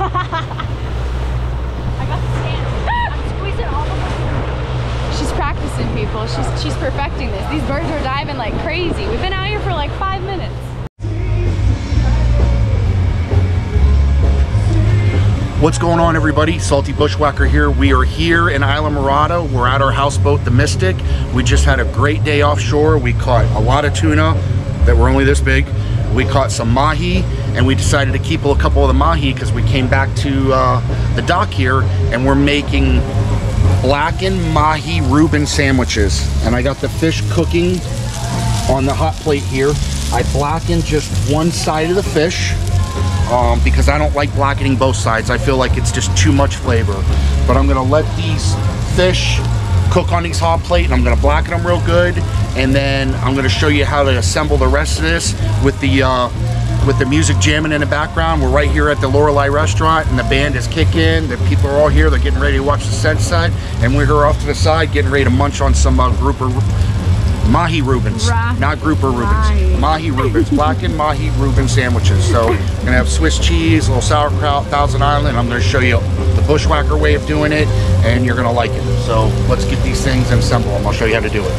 I got the stand. I'm squeezing all of them. She's practicing, people. She's perfecting this. These birds are diving like crazy. We've been out here for like 5 minutes. What's going on, everybody? Salty Bushwhacker here. We are here in Isla Morada. We're at our houseboat, the Mystic. We just had a great day offshore. We caught a lot of tuna that were only this big. We caught some mahi, and we decided to keep a couple of the mahi because we came back to the dock here, and we're making Blackened Mahi Reuben Sandwiches. And I got the fish cooking on the hot plate here. I blackened just one side of the fish. Because I don't like blackening both sides. I feel like it's just too much flavor. But I'm gonna let these fish cook on these hot plate, and I'm gonna blacken them real good, and then I'm gonna show you how to assemble the rest of this with the music jamming in the background. We're right here at the Lorelei restaurant, and the band is kicking. The people are all here. They're getting ready to watch the sunset, and we're here off to the side getting ready to munch on some grouper Mahi Reubens, not grouper Reubens. Mahi Reubens, Blackened Mahi Reuben Sandwiches. So we're gonna have Swiss cheese, a little sauerkraut, Thousand Island. I'm gonna show you the Bushwhacker way of doing it, and you're gonna like it. So let's get these things and assemble them. I'll show you how to do it.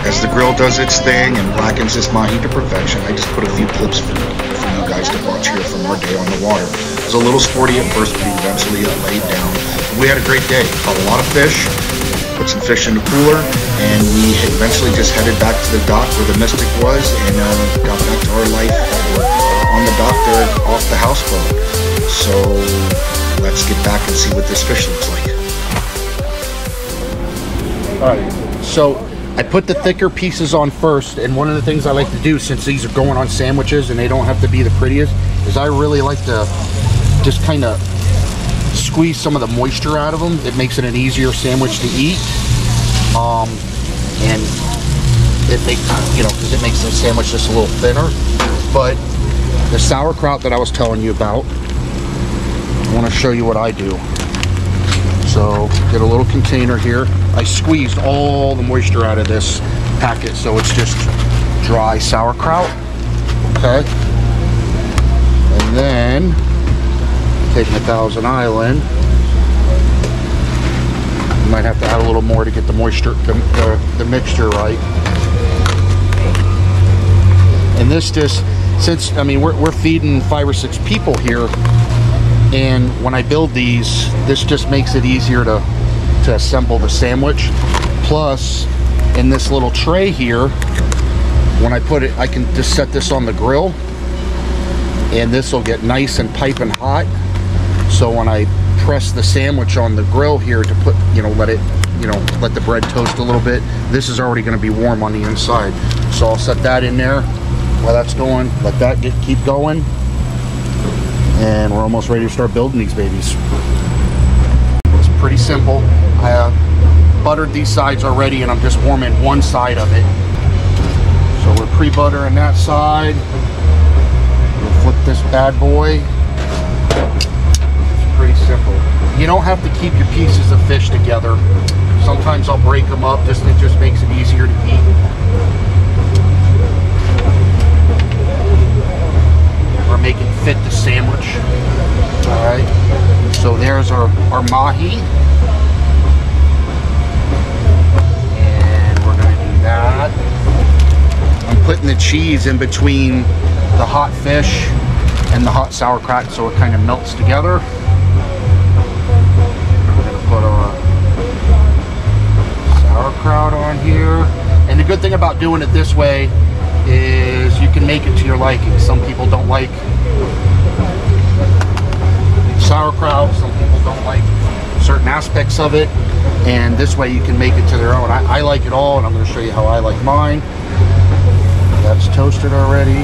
As the grill does its thing and blackens this mahi to perfection, I just put a few clips for you guys to watch here from our day on the water. It was a little sporty at first, but eventually it laid down. We had a great day. Caught a lot of fish. Put some fish in the cooler, and we eventually just headed back to the dock where the Mystic was, and got back to our life on the dock there off the houseboat. So let's get back and see what this fish looks like. Alright, so I put the thicker pieces on first, and one of the things I like to do, since these are going on sandwiches and they don't have to be the prettiest, is I really like to just kind of squeeze some of the moisture out of them. It makes it an easier sandwich to eat, and it makes, because it makes the sandwich just a little thinner. But the sauerkraut that I was telling you about, I want to show you what I do. So get a little container here. I squeezed all the moisture out of this packet, so it's just dry sauerkraut. Okay, and then take my Thousand Island. You might have to add a little more to get the moisture, the mixture right. And this just, since, I mean, we're feeding 5 or 6 people here, and when I build these, this just makes it easier to assemble the sandwich. Plus, in this little tray here, when I put it, I can just set this on the grill, and this will get nice and piping hot. So when I press the sandwich on the grill here to put, let the bread toast a little bit, this is already going to be warm on the inside. So I'll set that in there while that's going. Let that keep going, and we're almost ready to start building these babies. It's pretty simple. I have buttered these sides already, and I'm just warming one side of it. So we're pre-buttering that side. We'll flip this bad boy. Pretty simple. You don't have to keep your pieces of fish together. Sometimes I'll break them up, it just makes it easier to eat. We're making fit the sandwich. Alright, so there's our mahi. And we're going to do that. I'm putting the cheese in between the hot fish and the hot sauerkraut so it kind of melts together. Put our sauerkraut on here, and the good thing about doing it this way is you can make it to your liking. Some people don't like sauerkraut, some people don't like certain aspects of it, and this way you can make it to their own. I like it all, and I'm going to show you how I like mine. That's toasted already,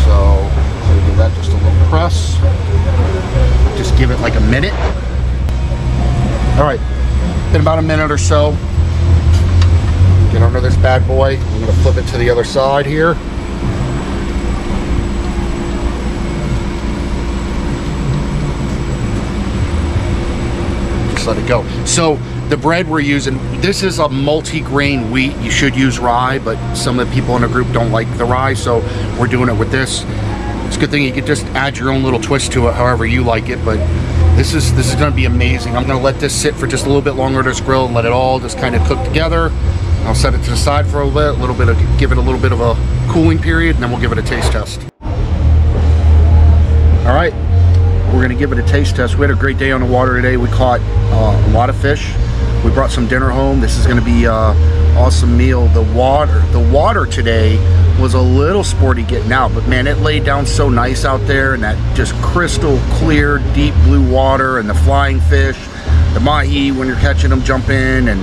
so I'm going to give that just a little press. Just give it like a minute. All right, been about a minute or so. Get under this bad boy. I'm gonna flip it to the other side here. Just let it go. So the bread we're using, this is a multi-grain wheat. You should use rye, but some of the people in the group don't like the rye, so we're doing it with this. It's a good thing you could just add your own little twist to it however you like it, but this is going to be amazing. I'm going to let this sit for just a little bit longer on this grill and let it all just kind of cook together. I'll set it to the side for a little bit, give it a little bit of a cooling period, and then we'll give it a taste test. All right, we're going to give it a taste test. We had a great day on the water today. We caught a lot of fish. We brought some dinner home. This is going to be an awesome meal. The water today was a little sporty getting out, but man, it laid down so nice out there, and that just crystal clear, deep blue water, and the flying fish, the mahi when you're catching them jump in, and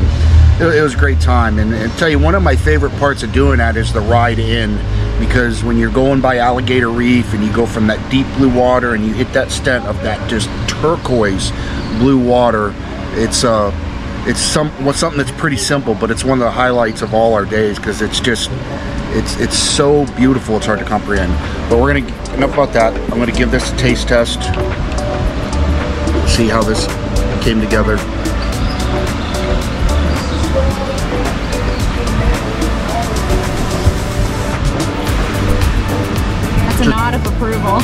it was a great time. And I tell you, one of my favorite parts of doing that is the ride in, because when you're going by Alligator Reef and you go from that deep blue water and you hit that stent of that just turquoise blue water, it's something that's pretty simple, but it's one of the highlights of all our days, because it's just it's so beautiful, it's hard to comprehend. But we're gonna, enough about that. I'm gonna give this a taste test, see how this came together. That's a nod of approval.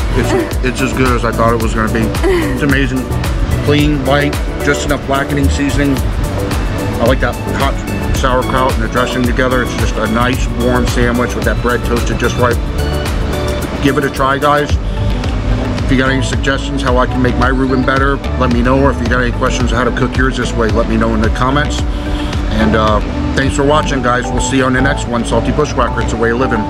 It's as good as I thought it was gonna be. It's amazing. Clean, light, just enough blackening seasoning. I like that hot sauerkraut and the dressing together. It's just a nice warm sandwich with that bread toasted just right. Give it a try, guys. If you got any suggestions how I can make my Reuben better, let me know. Or if you got any questions on how to cook yours this way, let me know in the comments. And thanks for watching, guys. We'll see you on the next one. Salty Bushwhacker, it's a way of living.